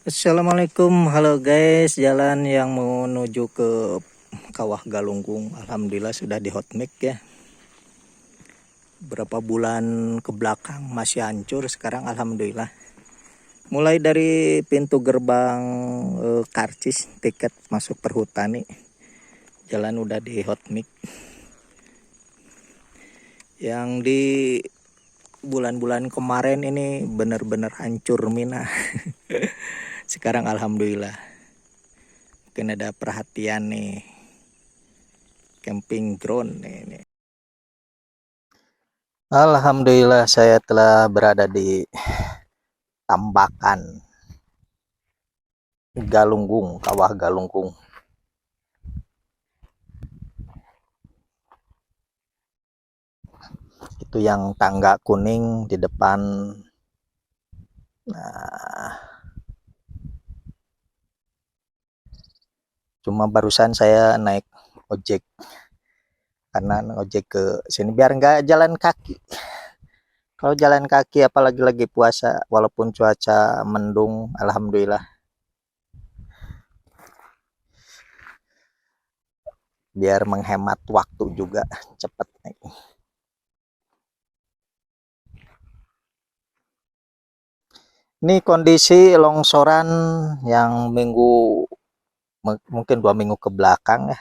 Assalamualaikum, halo guys. Jalan yang menuju ke Kawah Galunggung, alhamdulillah sudah di hot mix ya. Berapa bulan ke belakang masih hancur, sekarang alhamdulillah. Mulai dari pintu gerbang karcis tiket masuk perhutani, jalan udah di hot mix. Yang di bulan-bulan kemarin ini bener-bener hancur mina. Sekarang alhamdulillah. Mungkin ada perhatian nih, camping ground nih. Alhamdulillah saya telah berada di Tambakan Galunggung, Kawah Galunggung. Itu yang tangga kuning di depan. Nah, cuma barusan saya naik ojek karena ojek ke sini biar nggak jalan kaki. Kalau jalan kaki apalagi lagi puasa, walaupun cuaca mendung, alhamdulillah. Biar menghemat waktu juga, cepet naik. Ini kondisi longsoran yang mungkin 2 minggu ke belakang ya.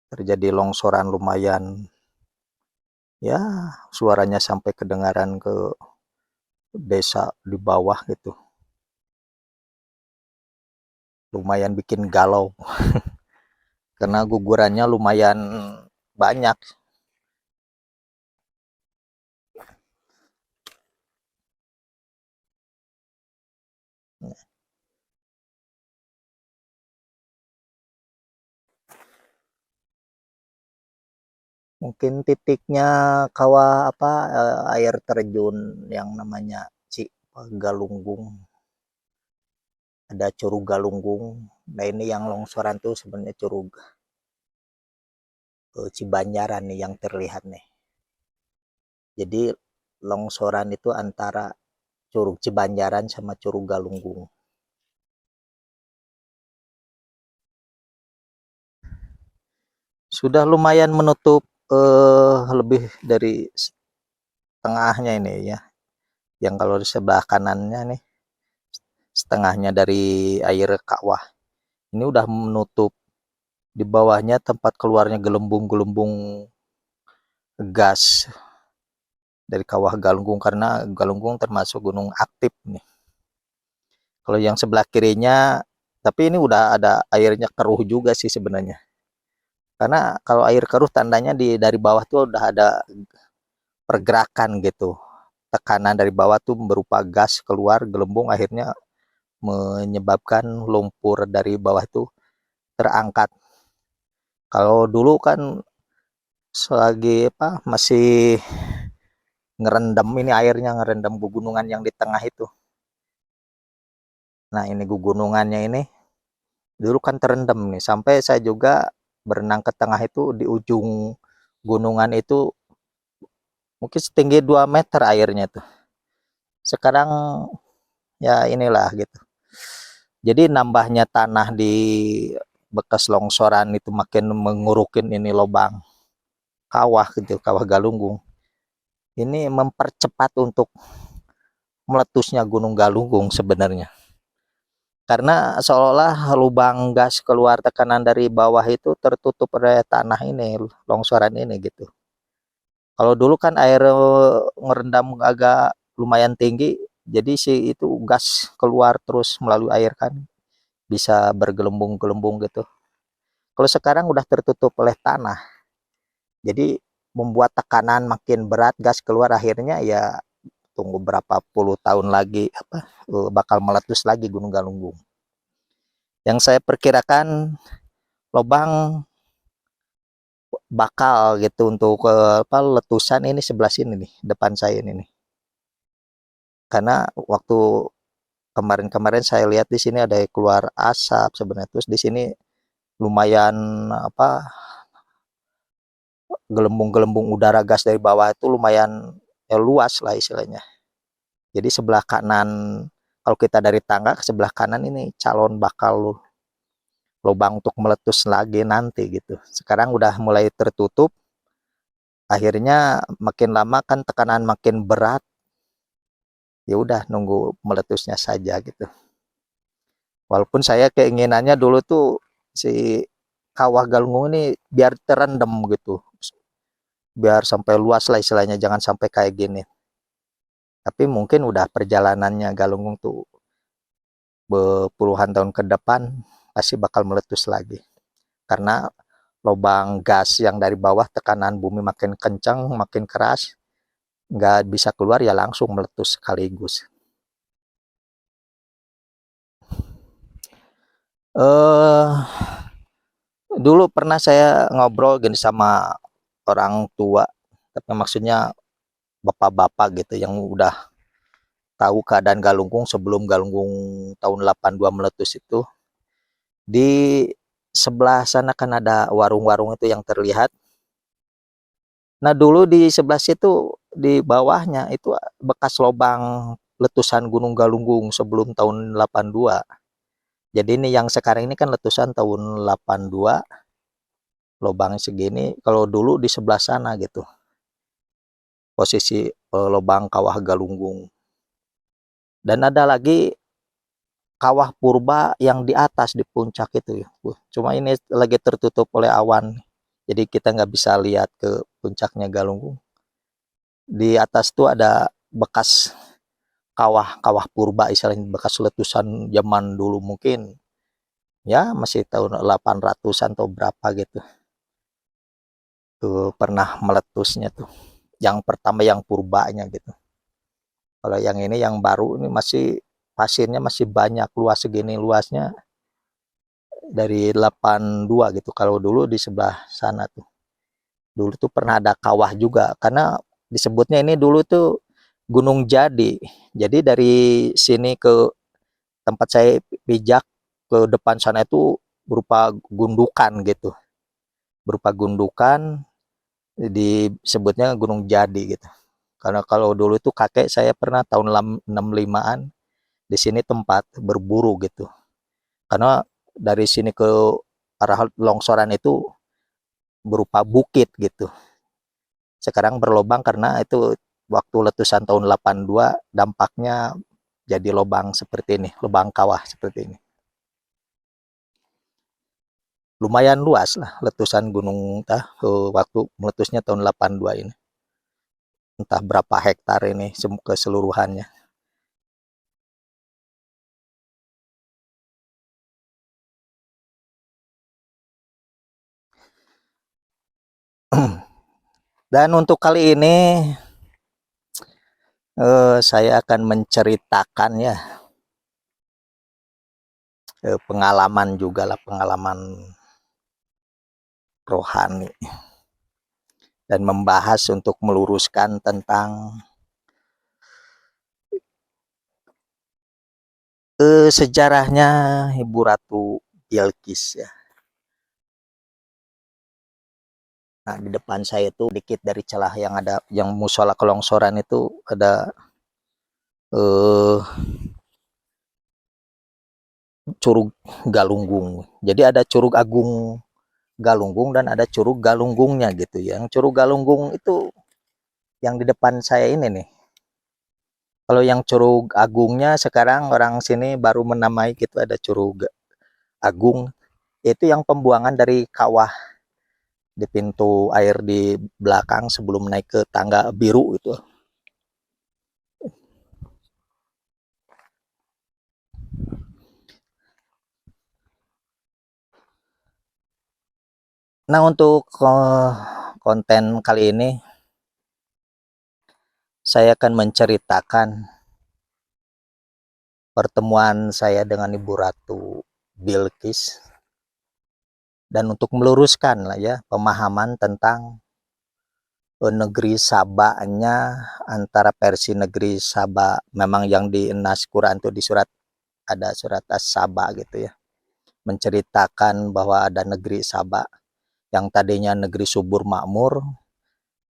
Terjadi longsoran lumayan, ya suaranya sampai kedengaran ke desa di bawah gitu. Lumayan bikin galau karena gugurannya lumayan banyak. Mungkin titiknya kawah air terjun yang namanya Galunggung. Ada Curug Galunggung. Nah ini yang longsoran tuh sebenarnya Curug Cibanjaran nih yang terlihat nih. Jadi longsoran itu antara Curug Cibanjaran sama Curug Galunggung. Sudah lumayan menutup lebih dari setengahnya ini ya. Yang kalau di sebelah kanannya nih, setengahnya dari air kawah. Ini udah menutup di bawahnya tempat keluarnya gelembung-gelembung gas dari kawah Galunggung, karena Galunggung termasuk gunung aktif nih. Kalau yang sebelah kirinya, tapi ini udah ada airnya keruh juga sih sebenarnya. Karena kalau air keruh tandanya dari bawah tuh udah ada pergerakan gitu. Tekanan dari bawah tuh berupa gas keluar gelembung, akhirnya menyebabkan lumpur dari bawah itu terangkat. Kalau dulu kan selagi masih ngerendam, ini airnya ngerendam pegunungan yang di tengah itu. Nah ini gunungannya ini dulu kan terendam nih, sampai saya juga berenang ke tengah itu. Di ujung gunungan itu mungkin setinggi 2 meter airnya tuh. Sekarang ya inilah gitu. Jadi nambahnya tanah di bekas longsoran itu makin mengurukin ini lubang kawah gitu, kawah Galunggung. Ini mempercepat untuk meletusnya Gunung Galunggung sebenarnya. Karena seolah-olah lubang gas keluar tekanan dari bawah itu tertutup oleh tanah ini, longsoran ini gitu. Kalau dulu kan air ngerendam agak lumayan tinggi, jadi si itu gas keluar terus melalui air kan, bisa bergelembung-gelembung gitu. Kalau sekarang udah tertutup oleh tanah, jadi membuat tekanan makin berat, gas keluar, akhirnya ya tunggu berapa puluh tahun lagi bakal meletus lagi Gunung Galunggung. Yang saya perkirakan lubang bakal gitu untuk letusan ini sebelah sini nih, depan saya ini nih. Karena waktu kemarin-kemarin saya lihat di sini ada keluar asap sebenarnya, terus di sini lumayan gelembung-gelembung udara gas dari bawah itu lumayan luas lah istilahnya. Jadi sebelah kanan kalau kita dari tangga ke sebelah kanan ini calon bakal lubang untuk meletus lagi nanti gitu. Sekarang udah mulai tertutup, akhirnya makin lama kan tekanan makin berat, ya udah nunggu meletusnya saja gitu. Walaupun saya keinginannya dulu tuh si kawah galunggung ini biar terendam gitu, biar sampai luas lah istilahnya, jangan sampai kayak gini. Tapi mungkin udah perjalanannya galunggung tuh puluhan tahun ke depan pasti bakal meletus lagi. Karena lubang gas yang dari bawah tekanan bumi makin kencang, makin keras, nggak bisa keluar ya langsung meletus sekaligus. Dulu pernah saya ngobrol gini sama orang tua, tapi maksudnya bapak-bapak gitu yang udah tahu keadaan Galunggung sebelum Galunggung tahun 82 meletus itu. Di sebelah sana kan ada warung-warung itu yang terlihat. Nah dulu di sebelah situ di bawahnya itu bekas lubang letusan Gunung Galunggung sebelum tahun 82. Jadi ini yang sekarang ini kan letusan tahun 82, lubang segini. Kalau dulu di sebelah sana gitu, posisi lubang kawah Galunggung. Dan ada lagi kawah purba yang di atas di puncak itu ya. Cuma ini lagi tertutup oleh awan, jadi kita nggak bisa lihat ke puncaknya Galunggung. Di atas tuh ada bekas kawah purba, istilahnya bekas letusan zaman dulu, mungkin ya masih tahun 800-an atau berapa gitu. Tuh pernah meletusnya tuh. Yang pertama yang purbanya gitu. Kalau yang ini yang baru ini masih pasirnya masih banyak, luas segini luasnya dari 82 gitu. Kalau dulu di sebelah sana tuh. Dulu tuh pernah ada kawah juga karena disebutnya ini dulu tuh Gunung Jadi. Jadi dari sini ke tempat saya pijak ke depan sana itu berupa gundukan gitu. Berupa gundukan disebutnya Gunung Jadi gitu. Karena kalau dulu itu kakek saya pernah tahun 65-an di sini tempat berburu gitu. Karena dari sini ke arah longsoran itu berupa bukit gitu. Sekarang berlobang karena itu waktu letusan tahun 82 dampaknya jadi lubang seperti ini, lubang kawah seperti ini. Lumayan luas lah letusan gunung waktu meletusnya tahun 82 ini. Entah berapa hektar ini keseluruhannya. Dan untuk kali ini saya akan menceritakan ya pengalaman juga lah, pengalaman rohani, dan membahas untuk meluruskan tentang sejarahnya Ibu Ratu Bilqis ya. Nah di depan saya itu dikit dari celah yang ada yang musola kelongsoran itu ada Curug Galunggung. Jadi ada Curug Agung Galunggung dan ada Curug Galunggungnya gitu ya. Yang Curug Galunggung itu yang di depan saya ini nih. Kalau yang Curug Agungnya sekarang orang sini baru menamai gitu, ada Curug Agung. Itu yang pembuangan dari kawah di pintu air di belakang sebelum naik ke tangga biru itu. Nah untuk konten kali ini saya akan menceritakan pertemuan saya dengan Ibu Ratu Bilqis, dan untuk meluruskan lah ya pemahaman tentang negeri Sabanya, antara versi negeri Saba memang yang di Nas Quran itu di surat ada surat As-Saba gitu ya, menceritakan bahwa ada negeri Saba yang tadinya negeri subur makmur,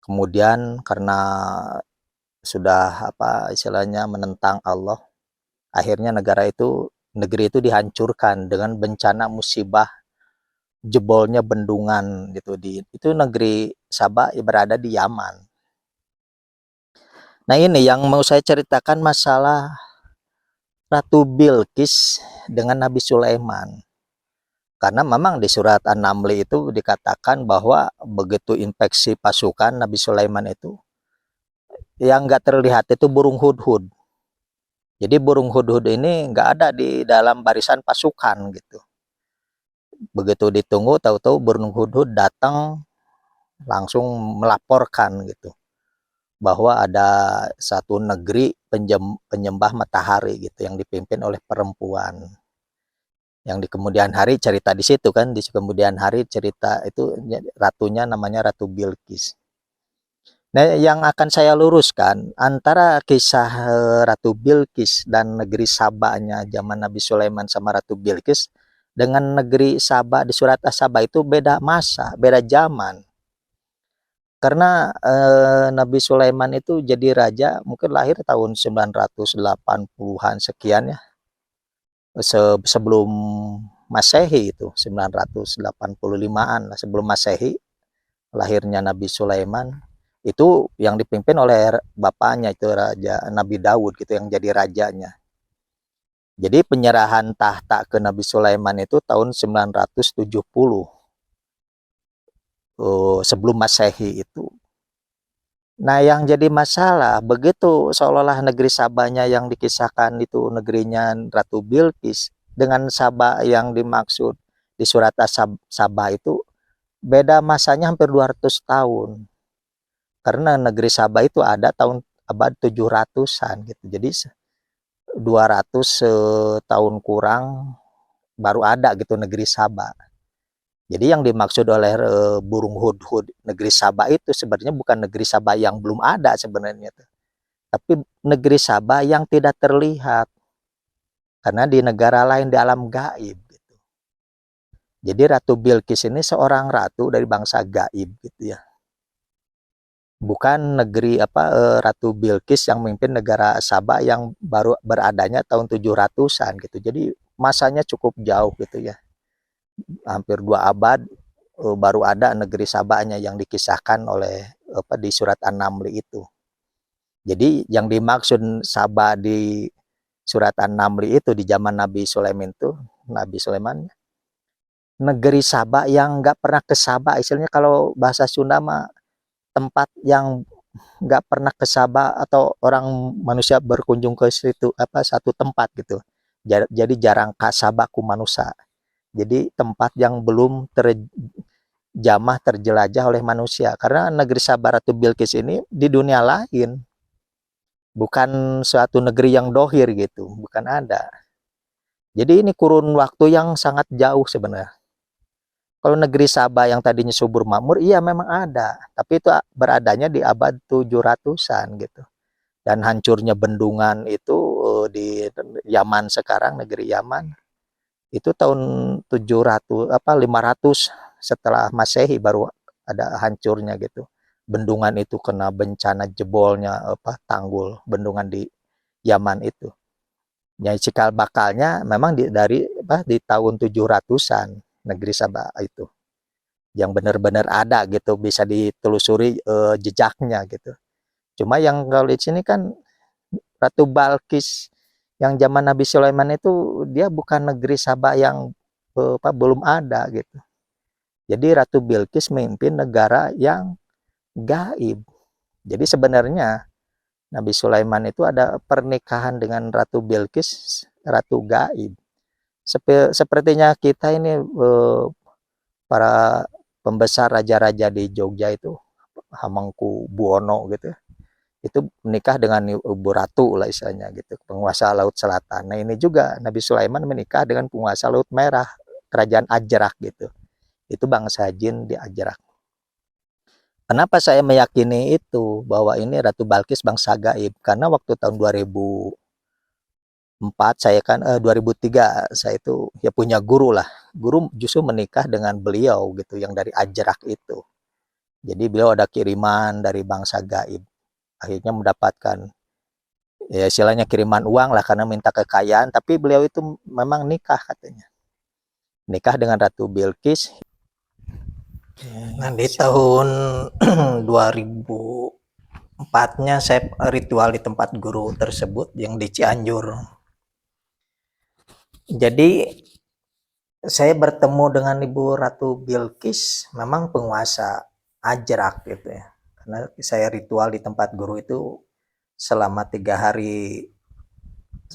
kemudian karena sudah apa istilahnya menentang Allah, akhirnya negeri itu dihancurkan dengan bencana musibah jebolnya bendungan gitu. Itu negeri Sabah berada di Yaman. Nah, ini yang mau saya ceritakan masalah Ratu Bilqis dengan Nabi Sulaiman. Karena memang di surat An-Naml itu dikatakan bahwa begitu infeksi pasukan Nabi Sulaiman itu, yang nggak terlihat itu burung hudhud. Jadi burung hudhud ini nggak ada di dalam barisan pasukan gitu. Begitu ditunggu, tahu-tahu burung hudhud datang langsung melaporkan gitu bahwa ada satu negeri penyembah matahari gitu yang dipimpin oleh perempuan. Yang di kemudian hari cerita di situ kan, di kemudian hari cerita itu ratunya namanya Ratu Bilqis. Nah, yang akan saya luruskan antara kisah Ratu Bilqis dan negeri Sabanya zaman Nabi Sulaiman sama Ratu Bilqis dengan negeri Sabah di surat As-Sabah itu beda masa, beda zaman. Karena Nabi Sulaiman itu jadi raja mungkin lahir tahun 980-an sekian ya. Sebelum Masehi itu 985-an sebelum Masehi lahirnya Nabi Sulaiman. Itu yang dipimpin oleh bapaknya itu Raja Nabi Daud gitu yang jadi rajanya. Jadi penyerahan tahta ke Nabi Sulaiman itu tahun 970 sebelum Masehi itu. Nah, yang jadi masalah begitu seolah-olah negeri Sabahnya yang dikisahkan itu negerinya Ratu Bilqis dengan Sabah yang dimaksud di surat Sabah itu beda masanya hampir 200 tahun. Karena negeri Sabah itu ada tahun abad 700-an gitu. Jadi 200 tahun kurang baru ada gitu negeri Sabah. Jadi yang dimaksud oleh burung hudhud negeri Sabah itu sebenarnya bukan negeri Sabah yang belum ada sebenarnya, tapi negeri Sabah yang tidak terlihat karena di negara lain di alam gaib gitu. Jadi Ratu Bilqis ini seorang ratu dari bangsa gaib gitu ya. Bukan negeri Ratu Bilqis yang memimpin negara Sabah yang baru beradanya tahun 700-an gitu. Jadi masanya cukup jauh gitu ya. Hampir 2 abad baru ada negeri Sabahnya yang dikisahkan oleh di surat An-Naml itu. Jadi yang dimaksud Sabah di surat An-Naml itu di zaman Nabi Sulaiman itu, Nabi Sulaiman negeri Sabah yang nggak pernah ke Sabah, istilahnya kalau bahasa Sunda mah tempat yang nggak pernah ke Sabah atau orang manusia berkunjung ke situ satu tempat gitu. Jadi jarang ke Sabah ku manusia. Jadi tempat yang belum terjamah terjelajah oleh manusia. Karena negeri Sabah Ratu Bilqis ini di dunia lain. Bukan suatu negeri yang dohir gitu. Bukan ada. Jadi ini kurun waktu yang sangat jauh sebenarnya. Kalau negeri Sabah yang tadinya subur makmur, iya memang ada. Tapi itu beradanya di abad 700-an gitu. Dan hancurnya bendungan itu di Yaman sekarang, negeri Yaman. Itu tahun 500 setelah Masehi baru ada hancurnya gitu. Bendungan itu kena bencana jebolnya tanggul bendungan di Yaman itu. Ya cikal bakalnya memang di tahun 700-an negeri Sabah itu. Yang benar-benar ada gitu, bisa ditelusuri jejaknya gitu. Cuma yang kalau di sini kan Ratu Bilqis yang zaman Nabi Sulaiman itu dia bukan negeri Sabah yang belum ada gitu. Jadi Ratu Bilqis memimpin negara yang gaib. Jadi sebenarnya Nabi Sulaiman itu ada pernikahan dengan Ratu Bilqis, Ratu gaib. Sepertinya kita ini para pembesar raja-raja di Jogja itu, Hamengku Buwono gitu, itu menikah dengan Ibu Ratu lah istilahnya gitu, penguasa Laut Selatan. Nah ini juga Nabi Sulaiman menikah dengan penguasa Laut Merah, kerajaan Ajrak gitu. Itu bangsa jin di Ajrak. Kenapa saya meyakini itu bahwa ini Ratu Bilqis bangsa gaib? Karena waktu tahun 2004 saya kan 2003 saya itu ya punya guru lah. Guru justru menikah dengan beliau gitu yang dari Ajrak itu. Jadi beliau ada kiriman dari bangsa gaib. Akhirnya mendapatkan ya istilahnya kiriman uang lah karena minta kekayaan, tapi beliau itu memang nikah katanya. Nikah dengan Ratu Bilqis. Nah, di tahun 2004-nya saya ritual di tempat guru tersebut yang di Cianjur. Jadi saya bertemu dengan Ibu Ratu Bilqis, memang penguasa Ajrak gitu ya. Karena saya ritual di tempat guru itu selama 3 hari, 3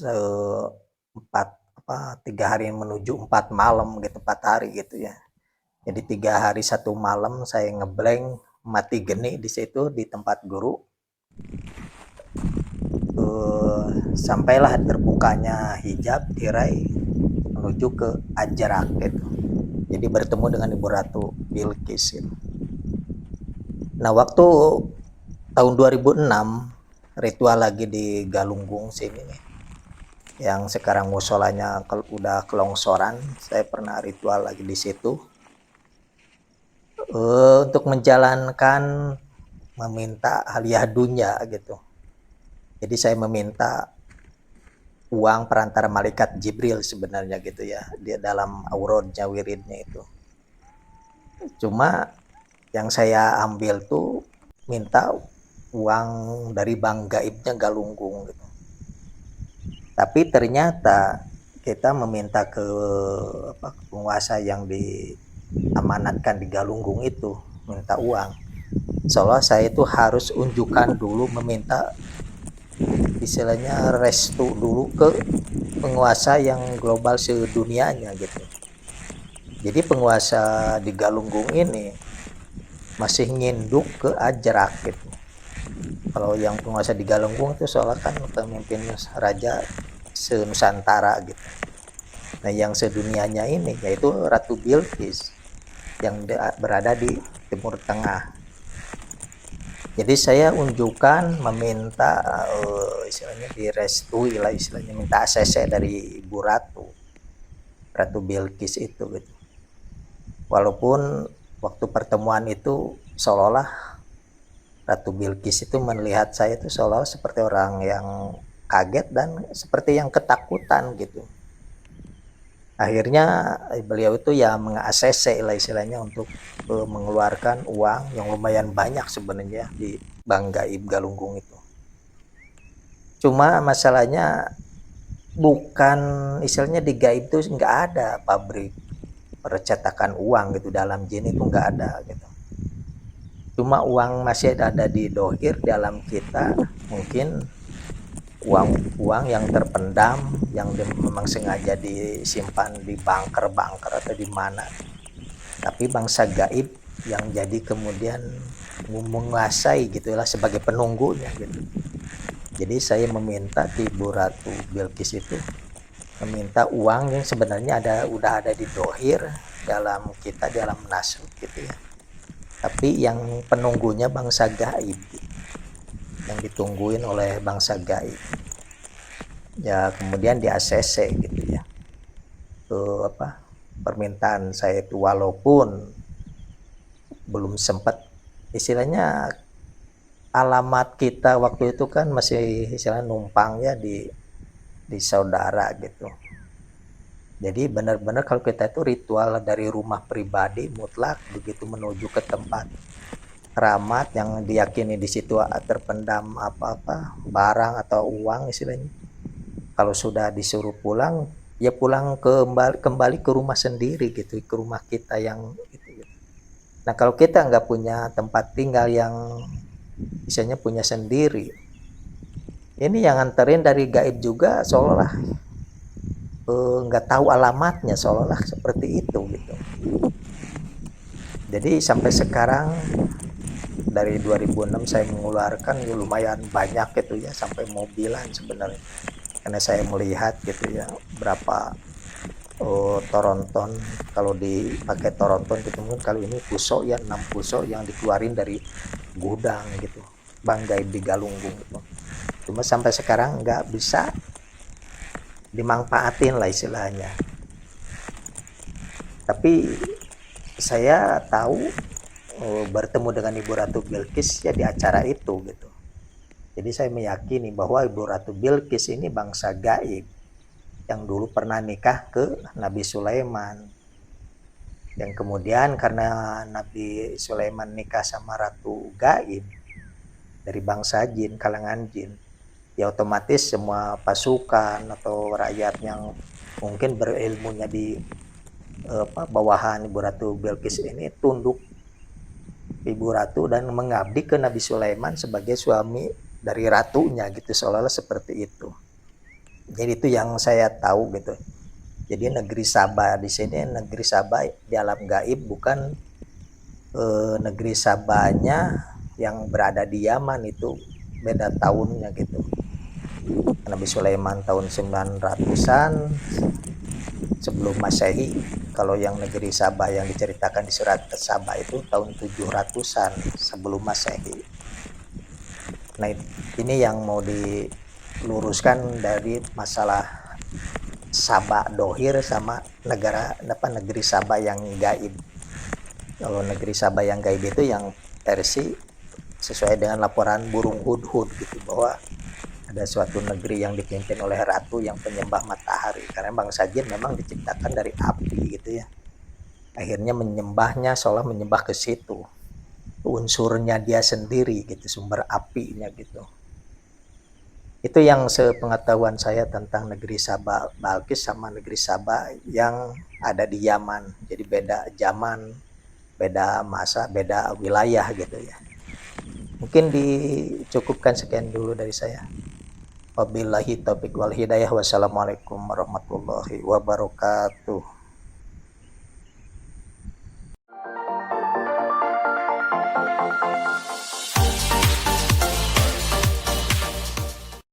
hari menuju 4 malam gitu, 4 hari gitu ya. Jadi 3 hari 1 malam saya ngeblank, mati geni di situ di tempat guru. Sampailah terbukanya hijab tirai menuju ke Ajrak gitu. Jadi bertemu dengan Ibu Ratu Bilqis gitu. Nah, waktu tahun 2006 ritual lagi di Galunggung sini nih, yang sekarang musolanya udah kelongsoran, saya pernah ritual lagi di situ untuk menjalankan meminta hadiah dunia gitu. Jadi saya meminta uang perantara malaikat Jibril sebenarnya gitu ya, dia dalam aurodnya wiridnya itu. Cuma yang saya ambil tuh minta uang dari bank gaibnya Galunggung gitu. Tapi ternyata kita meminta ke penguasa yang diamanatkan di Galunggung itu, minta uang. Seolah saya itu harus unjukkan dulu, meminta istilahnya restu dulu ke penguasa yang global sedunianya gitu. Jadi penguasa di Galunggung ini masih nginduk ke Ajrak gitu. Kalau yang penguasa di Galunggung itu soalnya kan pemimpin raja se-Nusantara gitu. Nah, yang sedunianya ini yaitu Ratu Bilqis yang berada di Timur Tengah. Jadi saya unjukkan meminta istilahnya direstui lah, istilahnya minta ACC dari Ibu Ratu Bilqis itu gitu. Walaupun waktu pertemuan itu seolah-olah Ratu Bilqis itu melihat saya itu seolah-olah seperti orang yang kaget dan seperti yang ketakutan gitu. Akhirnya beliau itu ya meng-ACC lah istilahnya untuk mengeluarkan uang yang lumayan banyak sebenarnya di Bank Gaib Galunggung itu. Cuma masalahnya bukan istilahnya di Gaib itu nggak ada pabrik percetakan uang gitu, dalam jin itu nggak ada gitu. Cuma uang masih ada di dohir dalam kita, mungkin uang yang terpendam, yang memang sengaja disimpan di bunker atau di mana. Tapi bangsa gaib yang jadi kemudian menguasai gitulah sebagai penunggunya gitu. Jadi saya meminta Ibu Ratu Bilqis itu meminta uang yang sebenarnya udah ada di dohir dalam kita, dalam nasrut gitu ya. Tapi yang penunggunya bangsa gaib gitu, yang ditungguin oleh bangsa gaib. Ya kemudian di ACC gitu ya. Permintaan saya itu walaupun belum sempat istilahnya alamat kita waktu itu kan masih istilahnya numpang ya di saudara gitu. Jadi benar-benar kalau kita itu ritual dari rumah pribadi mutlak begitu menuju ke tempat keramat yang diyakini di situ terpendam apa-apa barang atau uang istilahnya. Kalau sudah disuruh pulang ya pulang kembali ke rumah sendiri gitu, ke rumah kita yang itu. Nah, kalau kita nggak punya tempat tinggal yang misalnya punya sendiri, ini yang nganterin dari gaib juga seolah-olah nggak tahu alamatnya, seolah-olah seperti itu gitu. Jadi sampai sekarang dari 2006 saya mengeluarkan ya lumayan banyak gitu ya, sampai mobilan sebenarnya, karena saya melihat gitu ya berapa toronton, kalau dipakai toronton gitu mungkin kalau ini puso ya 6 puso yang dikeluarin dari gudang gitu Bang Gaib di Galunggung gitu. Cuma sampai sekarang nggak bisa dimanfaatin lah istilahnya. Tapi saya tahu bertemu dengan Ibu Ratu Bilqis ya di acara itu gitu. Jadi saya meyakini bahwa Ibu Ratu Bilqis ini bangsa gaib yang dulu pernah nikah ke Nabi Sulaiman. Yang kemudian karena Nabi Sulaiman nikah sama Ratu Gaib dari bangsa jin, kalangan jin, ya otomatis semua pasukan atau rakyat yang mungkin berilmunya di bawahan Ibu Ratu Bilqis ini tunduk Ibu Ratu dan mengabdi ke Nabi Sulaiman sebagai suami dari ratunya gitu, seolah-olah seperti itu. Jadi itu yang saya tahu gitu. Jadi negeri Saba di sini, negeri Saba di alam gaib, bukan negeri Sabanya yang berada di Yaman, itu beda tahunnya gitu. Nabi Sulaiman tahun 900-an sebelum Masehi. Kalau yang negeri Saba yang diceritakan di surat Saba itu tahun 700-an sebelum Masehi. Nah, ini yang mau diluruskan dari masalah Saba dohir sama negeri Saba yang gaib. Kalau negeri Saba yang gaib itu yang versi sesuai dengan laporan burung hudhud gitu, bahwa ada suatu negeri yang dipimpin oleh ratu yang penyembah matahari, karena bangsa jin memang diciptakan dari api gitu ya. Akhirnya menyembahnya seolah menyembah ke situ, unsurnya dia sendiri gitu, sumber apinya gitu. Itu yang sepengetahuan saya tentang negeri Saba Balkis sama negeri Saba yang ada di Yaman. Jadi beda zaman, beda masa, beda wilayah gitu ya. Mungkin dicukupkan sekian dulu dari saya. Wabillahi taufiq wal hidayah. Wassalamualaikum warahmatullahi wabarakatuh.